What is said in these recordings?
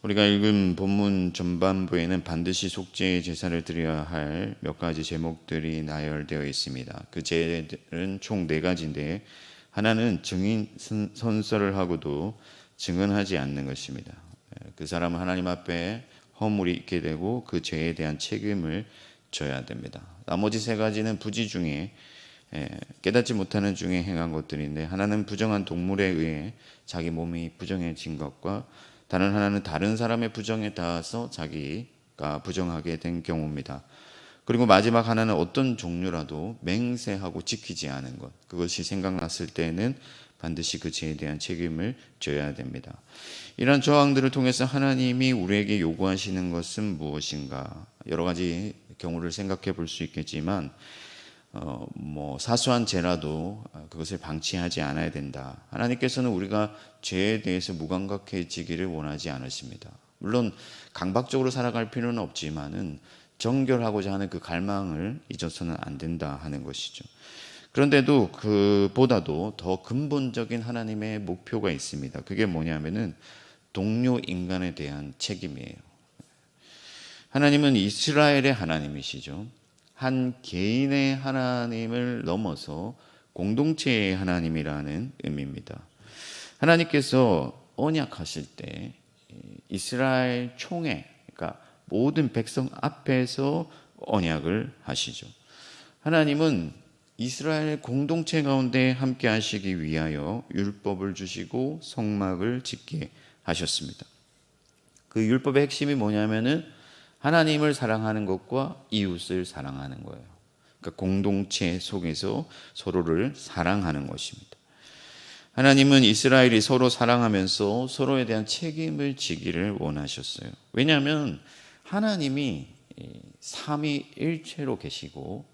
우리가 읽은 본문 전반부에는 반드시 속죄의 제사를 드려야 할 몇 가지 제목들이 나열되어 있습니다. 그 제들은 총 4가지인데 하나는 증인 선서를 하고도 증언하지 않는 것입니다. 그 사람은 하나님 앞에 허물이 있게 되고 그 죄에 대한 책임을 져야 됩니다. 나머지 3가지는 부지 중에 깨닫지 못하는 중에 행한 것들인데, 하나는 부정한 동물에 의해 자기 몸이 부정해진 것과 다른 하나는 다른 사람의 부정에 닿아서 자기가 부정하게 된 경우입니다. 그리고 마지막 하나는 어떤 종류라도 맹세하고 지키지 않은 것, 그것이 생각났을 때는 반드시 그 죄에 대한 책임을 져야 됩니다. 이러한 조항들을 통해서 하나님이 우리에게 요구하시는 것은 무엇인가? 여러 가지 경우를 생각해 볼 수 있겠지만 사소한 죄라도 그것을 방치하지 않아야 된다. 하나님께서는 우리가 죄에 대해서 무감각해지기를 원하지 않으십니다. 물론 강박적으로 살아갈 필요는 없지만은 정결하고자 하는 그 갈망을 잊어서는 안 된다 하는 것이죠. 그런데도 그보다도 더 근본적인 하나님의 목표가 있습니다. 그게 뭐냐면은 동료 인간에 대한 책임이에요. 하나님은 이스라엘의 하나님이시죠. 한 개인의 하나님을 넘어서 공동체의 하나님이라는 의미입니다. 하나님께서 언약하실 때 이스라엘 총회, 그러니까 모든 백성 앞에서 언약을 하시죠. 하나님은 이스라엘 공동체 가운데 함께 하시기 위하여 율법을 주시고 성막을 짓게 하셨습니다. 그 율법의 핵심이 뭐냐면은 하나님을 사랑하는 것과 이웃을 사랑하는 거예요. 그러니까 공동체 속에서 서로를 사랑하는 것입니다. 하나님은 이스라엘이 서로 사랑하면서 서로에 대한 책임을 지기를 원하셨어요. 왜냐하면 하나님이 삼위일체로 계시고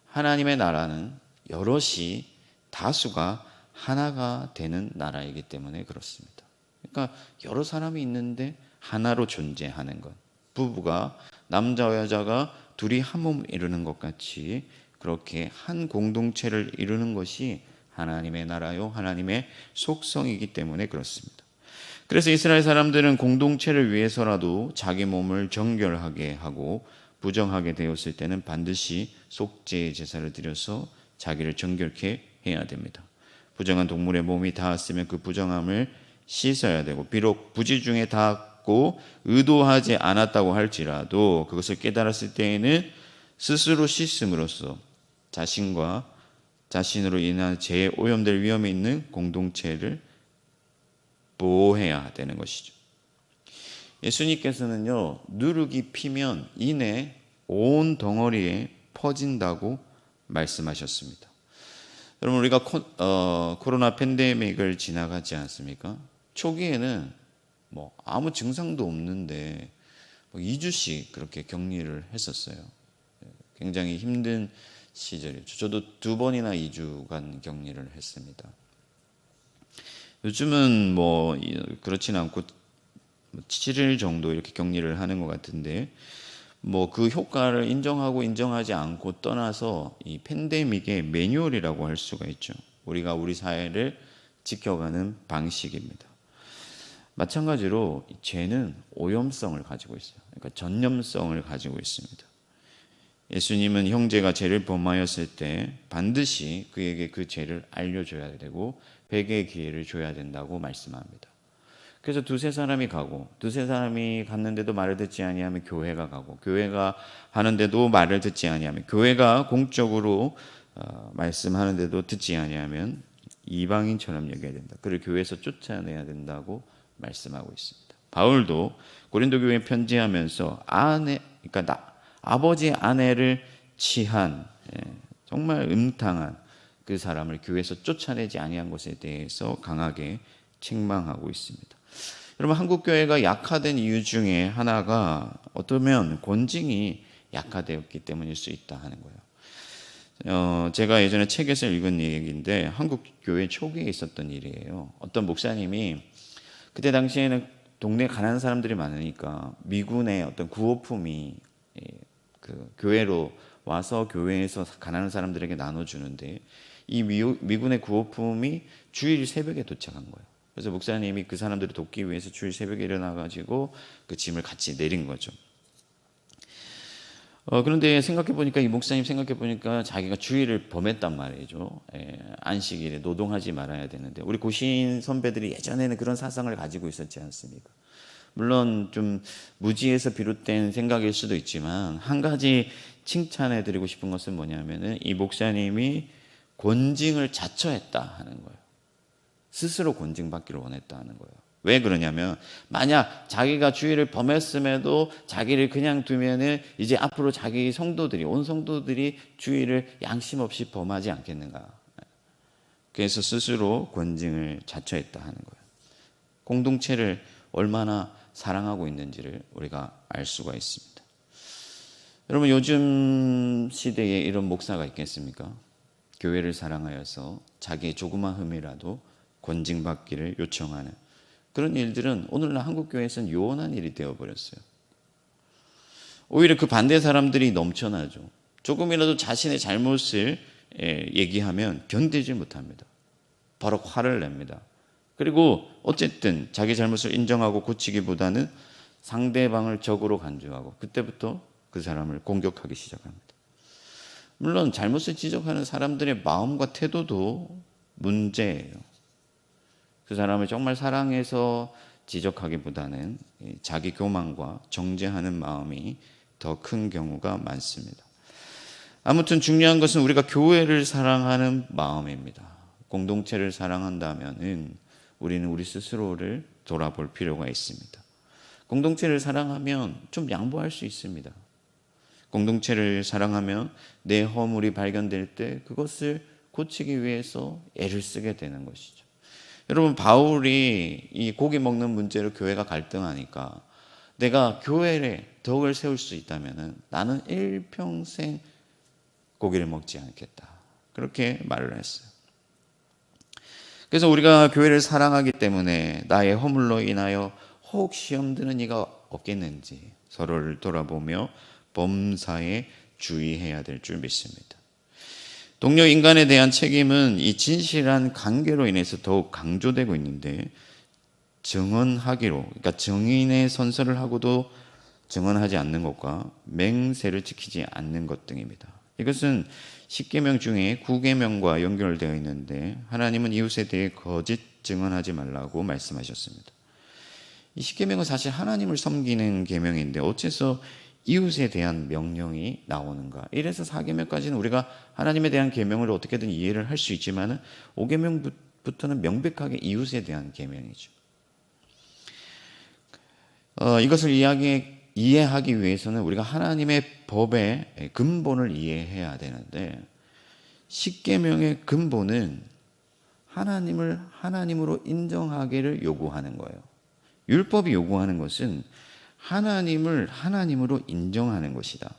하나님의 나라는 여럿이 다수가 하나가 되는 나라이기 때문에 그렇습니다. 그러니까 여러 사람이 있는데 하나로 존재하는 것, 부부가 남자와 여자가 둘이 한 몸을 이루는 것 같이 그렇게 한 공동체를 이루는 것이 하나님의 나라요, 하나님의 속성이기 때문에 그렇습니다. 그래서 이스라엘 사람들은 공동체를 위해서라도 자기 몸을 정결하게 하고 부정하게 되었을 때는 반드시 속죄의 제사를 드려서 자기를 정결케 해야 됩니다. 부정한 동물의 몸이 닿았으면 그 부정함을 씻어야 되고, 비록 부지 중에 닿았고 의도하지 않았다고 할지라도 그것을 깨달았을 때에는 스스로 씻음으로써 자신과 자신으로 인한 죄에 오염될 위험이 있는 공동체를 보호해야 되는 것이죠. 예수님께서는요, 누룩이 피면 이내 온 덩어리에 퍼진다고 말씀하셨습니다. 여러분, 우리가 코로나 팬데믹을 지나가지 않습니까? 초기에는 아무 증상도 없는데 2주씩 그렇게 격리를 했었어요. 굉장히 힘든 시절이죠. 저도 2번이나 2주간 격리를 했습니다. 요즘은 그렇진 않고 7일 정도 이렇게 격리를 하는 것 같은데, 그 효과를 인정하고 인정하지 않고 떠나서 이 팬데믹의 매뉴얼이라고 할 수가 있죠. 우리가 우리 사회를 지켜가는 방식입니다. 마찬가지로 죄는 오염성을 가지고 있어요. 그러니까 전염성을 가지고 있습니다. 예수님은 형제가 죄를 범하였을 때 반드시 그에게 그 죄를 알려줘야 되고 회개의 기회를 줘야 된다고 말씀합니다. 그래서 두세 사람이 갔는데도 말을 듣지 아니하면 교회가 가고, 교회가 하는데도 말을 듣지 아니하면, 교회가 공적으로 말씀하는데도 듣지 아니하면 이방인처럼 여겨야 된다. 그를 교회에서 쫓아내야 된다고 말씀하고 있습니다. 바울도 고린도 교회에 편지하면서 아버지 아내를 취한 정말 음탕한 그 사람을 교회에서 쫓아내지 아니한 것에 대해서 강하게 책망하고 있습니다. 여러분, 한국 교회가 약화된 이유 중에 하나가 어쩌면 권징이 약화되었기 때문일 수 있다 하는 거예요. 제가 예전에 책에서 읽은 얘기인데 한국 교회 초기에 있었던 일이에요. 어떤 목사님이 그때 당시에는 동네에 가난한 사람들이 많으니까 미군의 어떤 구호품이 그 교회로 와서 교회에서 가난한 사람들에게 나눠주는데, 이 미군의 구호품이 주일 새벽에 도착한 거예요. 그래서 목사님이 그 사람들을 돕기 위해서 주일 새벽에 일어나가지고 그 짐을 같이 내린 거죠. 그런데 생각해 보니까 이 목사님 생각해 보니까 자기가 주일을 범했단 말이죠. 안식일에 노동하지 말아야 되는데 우리 고신 선배들이 예전에는 그런 사상을 가지고 있었지 않습니까? 물론 좀 무지에서 비롯된 생각일 수도 있지만 한 가지 칭찬해 드리고 싶은 것은 뭐냐면은 이 목사님이 권징을 자처했다 하는 거예요. 스스로 권징받기를 원했다 하는 거예요. 왜 그러냐면 만약 자기가 주일을 범했음에도 자기를 그냥 두면은 이제 앞으로 자기 성도들이 온 성도들이 주일을 양심 없이 범하지 않겠는가. 그래서 스스로 권징을 자처했다 하는 거예요. 공동체를 얼마나 사랑하고 있는지를 우리가 알 수가 있습니다. 여러분 요즘 시대에 이런 목사가 있겠습니까? 교회를 사랑하여서 자기의 조그만 흠이라도 권징받기를 요청하는 그런 일들은 오늘날 한국교회에서는 요원한 일이 되어버렸어요. 오히려 그 반대 사람들이 넘쳐나죠. 조금이라도 자신의 잘못을 얘기하면 견디지 못합니다. 바로 화를 냅니다. 그리고 어쨌든 자기 잘못을 인정하고 고치기보다는 상대방을 적으로 간주하고 그때부터 그 사람을 공격하기 시작합니다. 물론 잘못을 지적하는 사람들의 마음과 태도도 문제예요. 그 사람을 정말 사랑해서 지적하기보다는 자기 교만과 정죄하는 마음이 더 큰 경우가 많습니다. 아무튼 중요한 것은 우리가 교회를 사랑하는 마음입니다. 공동체를 사랑한다면은 우리는 우리 스스로를 돌아볼 필요가 있습니다. 공동체를 사랑하면 좀 양보할 수 있습니다. 공동체를 사랑하면 내 허물이 발견될 때 그것을 고치기 위해서 애를 쓰게 되는 것이죠. 여러분 바울이 이 고기 먹는 문제로 교회가 갈등하니까 내가 교회에 덕을 세울 수 있다면 나는 일평생 고기를 먹지 않겠다. 그렇게 말을 했어요. 그래서 우리가 교회를 사랑하기 때문에 나의 허물로 인하여 혹 시험 드는 이가 없겠는지 서로를 돌아보며 범사에 주의해야 될 줄 믿습니다. 동료 인간에 대한 책임은 이 진실한 관계로 인해서 더욱 강조되고 있는데 증언하기로, 그러니까 증인의 선서를 하고도 증언하지 않는 것과 맹세를 지키지 않는 것 등입니다. 이것은 10계명 중에 9계명과 연결되어 있는데 하나님은 이웃에 대해 거짓 증언하지 말라고 말씀하셨습니다. 이 10계명은 사실 하나님을 섬기는 계명인데 어째서 이웃에 대한 명령이 나오는가? 1에서 4계명까지는 우리가 하나님에 대한 계명을 어떻게든 이해를 할 수 있지만 5계명부터는 명백하게 이웃에 대한 계명이죠. 이것을 이해하기 위해서는 우리가 하나님의 법의 근본을 이해해야 되는데 10계명의 근본은 하나님을 하나님으로 인정하기를 요구하는 거예요. 율법이 요구하는 것은 하나님을 하나님으로 인정하는 것이다.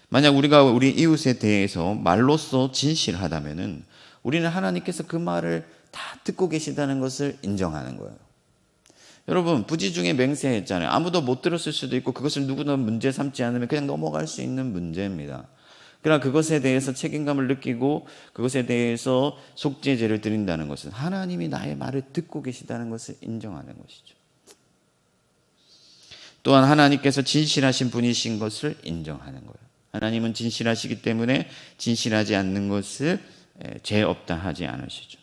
만약 우리가 우리 이웃에 대해서 말로써 진실하다면은 우리는 하나님께서 그 말을 다 듣고 계시다는 것을 인정하는 거예요. 여러분 부지중에 맹세했잖아요. 아무도 못 들었을 수도 있고 그것을 누구나 문제 삼지 않으면 그냥 넘어갈 수 있는 문제입니다. 그러나 그것에 대해서 책임감을 느끼고 그것에 대해서 속죄제를 드린다는 것은 하나님이 나의 말을 듣고 계시다는 것을 인정하는 것이죠. 또한 하나님께서 진실하신 분이신 것을 인정하는 거예요. 하나님은 진실하시기 때문에 진실하지 않는 것을 죄 없다 하지 않으시죠.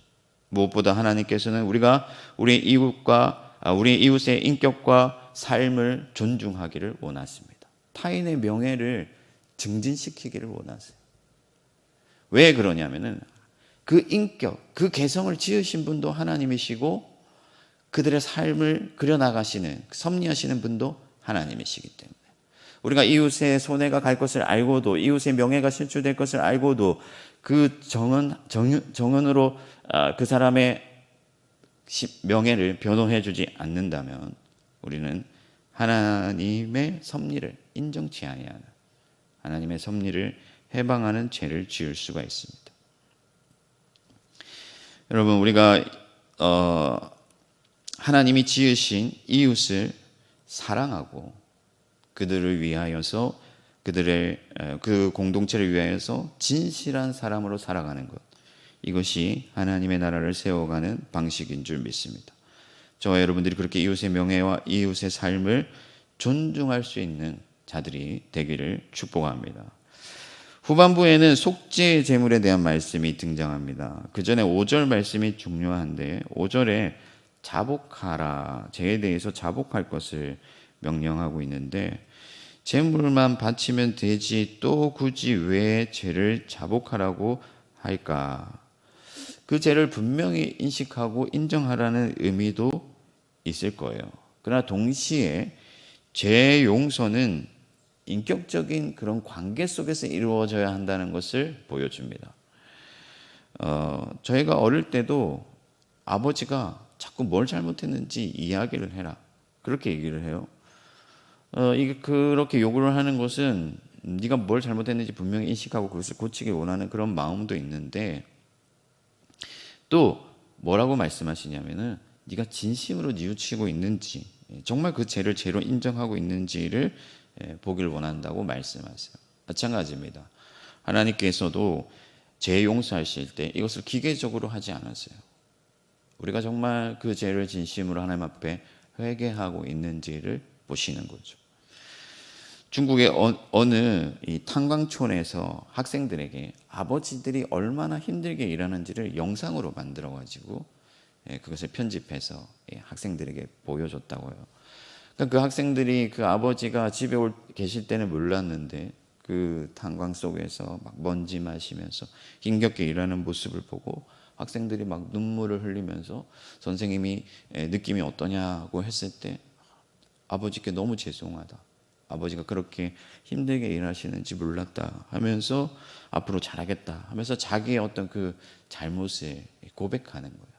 무엇보다 하나님께서는 우리가 우리 이웃의 인격과 삶을 존중하기를 원하십니다. 타인의 명예를 증진시키기를 원하세요. 왜 그러냐면은 그 인격, 그 개성을 지으신 분도 하나님이시고 그들의 삶을 그려나가시는 섭리하시는 분도 하나님이시기 때문에 우리가 이웃의 손해가 갈 것을 알고도 이웃의 명예가 실추될 것을 알고도 그 정언으로 그 사람의 명예를 변호해 주지 않는다면 우리는 하나님의 섭리를 인정치 아니하는 하나님의 섭리를 해방하는 죄를 지을 수가 있습니다. 여러분 우리가 하나님이 지으신 이웃을 사랑하고 그들을 위하여서 그 공동체를 위하여서 진실한 사람으로 살아가는 것 이것이 하나님의 나라를 세워가는 방식인 줄 믿습니다. 저와 여러분들이 그렇게 이웃의 명예와 이웃의 삶을 존중할 수 있는 자들이 되기를 축복합니다. 후반부에는 속죄 제물에 대한 말씀이 등장합니다. 그 전에 5절 말씀이 중요한데 5절에 자복하라, 죄에 대해서 자복할 것을 명령하고 있는데 제물만 바치면 되지 또 굳이 왜 죄를 자복하라고 할까? 그 죄를 분명히 인식하고 인정하라는 의미도 있을 거예요. 그러나 동시에 죄 용서는 인격적인 그런 관계 속에서 이루어져야 한다는 것을 보여줍니다. 저희가 어릴 때도 아버지가 자꾸 뭘 잘못했는지 이야기를 해라, 그렇게 얘기를 해요. 이게 그렇게 요구를 하는 것은 네가 뭘 잘못했는지 분명히 인식하고 그것을 고치길 원하는 그런 마음도 있는데, 또 뭐라고 말씀하시냐면은 네가 진심으로 뉘우치고 있는지, 정말 그 죄를 죄로 인정하고 있는지를 보길 원한다고 말씀하세요. 마찬가지입니다. 하나님께서도 죄 용서하실 때 이것을 기계적으로 하지 않았어요. 우리가 정말 그 죄를 진심으로 하나님 앞에 회개하고 있는지를 보시는 거죠. 중국의 어느 이 탄광촌에서 학생들에게 아버지들이 얼마나 힘들게 일하는지를 영상으로 만들어 가지고 그것을 편집해서 학생들에게 보여줬다고요. 그러니까 그 학생들이 그 아버지가 집에 계실 때는 몰랐는데 그 탄광 속에서 막 먼지 마시면서 힘겹게 일하는 모습을 보고 학생들이 막 눈물을 흘리면서 선생님이 느낌이 어떠냐고 했을 때 아버지께 너무 죄송하다, 아버지가 그렇게 힘들게 일하시는지 몰랐다 하면서 앞으로 잘하겠다 하면서 자기의 어떤 그 잘못을 고백하는 거예요.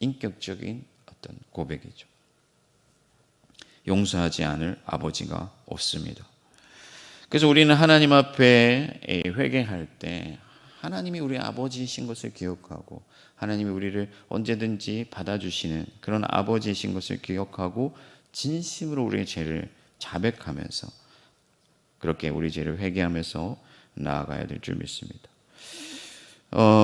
인격적인 어떤 고백이죠. 용서하지 않을 아버지가 없습니다. 그래서 우리는 하나님 앞에 회개할 때 하나님이 우리 아버지이신 것을 기억하고 하나님이 우리를 언제든지 받아주시는 그런 아버지이신 것을 기억하고 진심으로 우리의 죄를 자백하면서 그렇게 우리 죄를 회개하면서 나아가야 될 줄 믿습니다.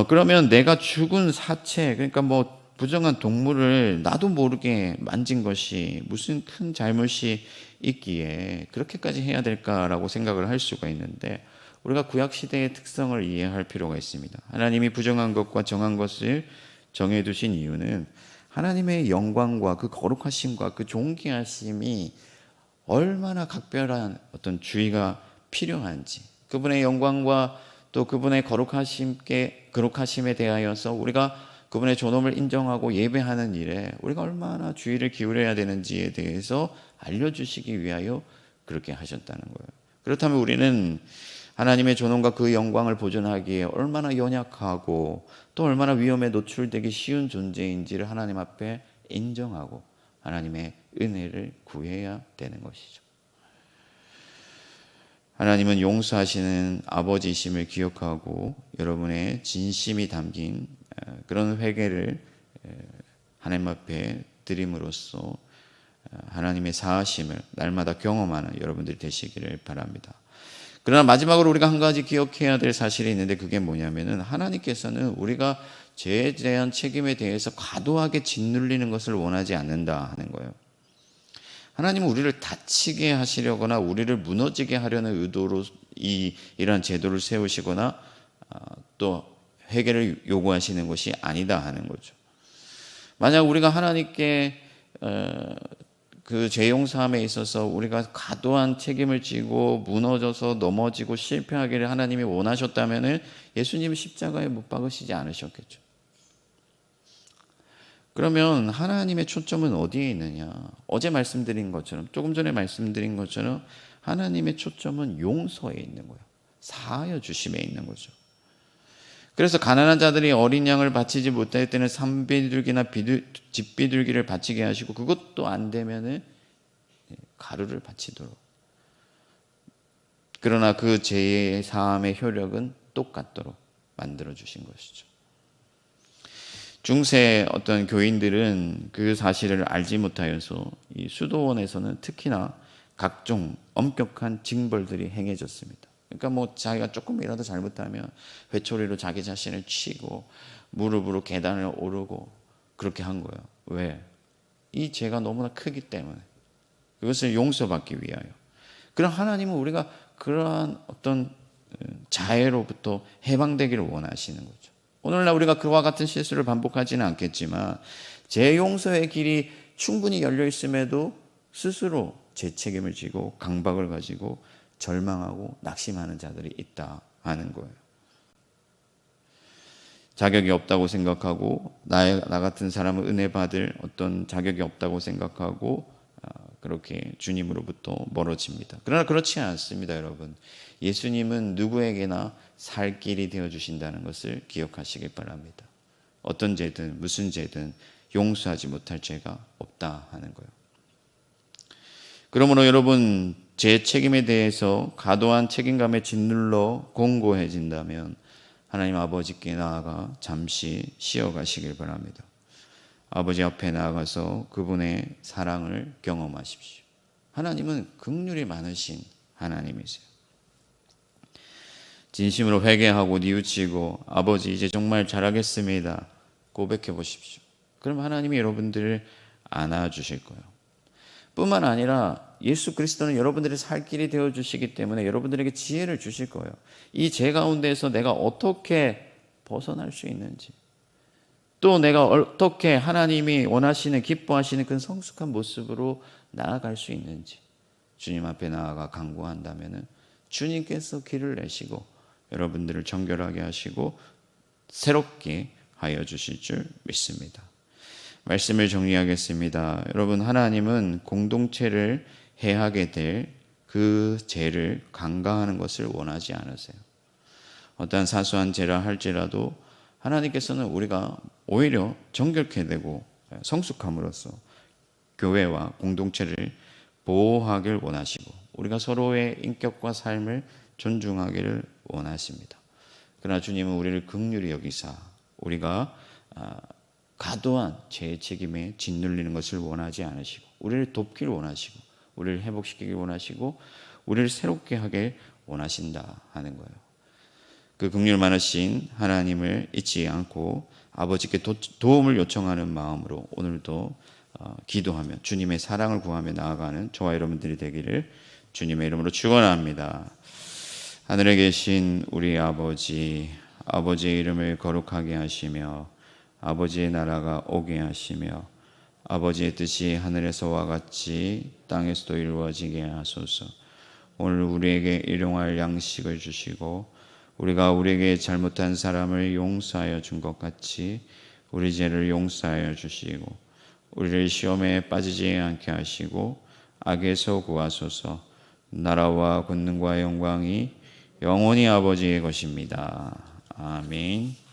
그러면 내가 죽은 사체, 그러니까 뭐 부정한 동물을 나도 모르게 만진 것이 무슨 큰 잘못이 있기에 그렇게까지 해야 될까라고 생각을 할 수가 있는데, 우리가 구약시대의 특성을 이해할 필요가 있습니다. 하나님이 부정한 것과 정한 것을 정해두신 이유는 하나님의 영광과 그 거룩하심과 그 존귀하심이 얼마나 각별한 어떤 주의가 필요한지, 그분의 영광과 또 그분의 거룩하심에 대하여서 우리가 그분의 존엄을 인정하고 예배하는 일에 우리가 얼마나 주의를 기울여야 되는지에 대해서 알려주시기 위하여 그렇게 하셨다는 거예요. 그렇다면 우리는 하나님의 존엄과 그 영광을 보존하기에 얼마나 연약하고 또 얼마나 위험에 노출되기 쉬운 존재인지를 하나님 앞에 인정하고 하나님의 은혜를 구해야 되는 것이죠. 하나님은 용서하시는 아버지이심을 기억하고 여러분의 진심이 담긴 그런 회개를 하나님 앞에 드림으로써 하나님의 사하심을 날마다 경험하는 여러분들이 되시기를 바랍니다. 그러나 마지막으로 우리가 한 가지 기억해야 될 사실이 있는데, 그게 뭐냐면은 하나님께서는 우리가 죄에 대한 책임에 대해서 과도하게 짓눌리는 것을 원하지 않는다 하는 거예요. 하나님은 우리를 다치게 하시려거나 우리를 무너지게 하려는 의도로 이러한 제도를 세우시거나 또 회개를 요구하시는 것이 아니다 하는 거죠. 만약 우리가 하나님께 그 죄 용서함에 있어서 우리가 과도한 책임을 지고 무너져서 넘어지고 실패하기를 하나님이 원하셨다면 예수님은 십자가에 못 박으시지 않으셨겠죠. 그러면 하나님의 초점은 어디에 있느냐? 어제 말씀드린 것처럼, 조금 전에 말씀드린 것처럼 하나님의 초점은 용서에 있는 거예요. 사하여 주심에 있는 거죠. 그래서 가난한 자들이 어린 양을 바치지 못할 때는 산비둘기나 집비둘기를 바치게 하시고, 그것도 안 되면은 가루를 바치도록. 그러나 그 죄의 사함의 효력은 똑같도록 만들어 주신 것이죠. 중세 어떤 교인들은 그 사실을 알지 못하여서 이 수도원에서는 특히나 각종 엄격한 징벌들이 행해졌습니다. 그러니까 뭐 자기가 조금이라도 잘못하면 회초리로 자기 자신을 치고 무릎으로 계단을 오르고 그렇게 한 거예요. 왜? 이 죄가 너무나 크기 때문에. 그것을 용서받기 위하여. 그럼 하나님은 우리가 그러한 어떤 자해로부터 해방되기를 원하시는 거죠. 오늘날 우리가 그와 같은 실수를 반복하지는 않겠지만 제 용서의 길이 충분히 열려 있음에도 스스로 제 책임을 지고 강박을 가지고 절망하고 낙심하는 자들이 있다 하는 거예요. 자격이 없다고 생각하고 나 같은 사람은 은혜 받을 어떤 자격이 없다고 생각하고 그렇게 주님으로부터 멀어집니다. 그러나 그렇지 않습니다, 여러분. 예수님은 누구에게나 살 길이 되어주신다는 것을 기억하시길 바랍니다. 어떤 죄든 무슨 죄든 용서하지 못할 죄가 없다 하는 거예요. 그러므로 여러분, 제 책임에 대해서 과도한 책임감에 짓눌러 공고해진다면 하나님 아버지께 나아가 잠시 쉬어가시길 바랍니다. 아버지 앞에 나아가서 그분의 사랑을 경험하십시오. 하나님은 긍휼이 많으신 하나님이세요. 진심으로 회개하고 뉘우치고 아버지 이제 정말 잘하겠습니다 고백해 보십시오. 그럼 하나님이 여러분들을 안아주실 거예요. 뿐만 아니라 예수 그리스도는 여러분들의 살 길이 되어주시기 때문에 여러분들에게 지혜를 주실 거예요. 이 죄 가운데에서 내가 어떻게 벗어날 수 있는지, 또 내가 어떻게 하나님이 원하시는 기뻐하시는 그 성숙한 모습으로 나아갈 수 있는지 주님 앞에 나아가 간구한다면 주님께서 길을 내시고 여러분들을 정결하게 하시고 새롭게 하여 주실 줄 믿습니다. 말씀을 정리하겠습니다. 여러분, 하나님은 공동체를 해하게 될 그 죄를 간과하는 것을 원하지 않으세요. 어떠한 사소한 죄라 할지라도 하나님께서는 우리가 오히려 정결케 되고 성숙함으로써 교회와 공동체를 보호하길 원하시고 우리가 서로의 인격과 삶을 존중하기를 원하십니다. 그러나 주님은 우리를 긍휼히 여기사 우리가 과도한 죄의 책임에 짓눌리는 것을 원하지 않으시고 우리를 돕기를 원하시고 우리를 회복시키길 원하시고 우리를 새롭게 하길 원하신다 하는 거예요. 그 긍휼 많으신 하나님을 잊지 않고 아버지께 도움을 요청하는 마음으로 오늘도 기도하며 주님의 사랑을 구하며 나아가는 저와 여러분들이 되기를 주님의 이름으로 축원합니다. 하늘에 계신 우리 아버지, 아버지의 이름을 거룩하게 하시며 아버지의 나라가 오게 하시며 아버지의 뜻이 하늘에서와 같이 땅에서도 이루어지게 하소서. 오늘 우리에게 일용할 양식을 주시고 우리가 우리에게 잘못한 사람을 용서하여 준 것 같이 우리 죄를 용서하여 주시고 우리를 시험에 빠지지 않게 하시고 악에서 구하소서. 나라와 권능과 영광이 영원히 아버지의 것입니다. 아멘.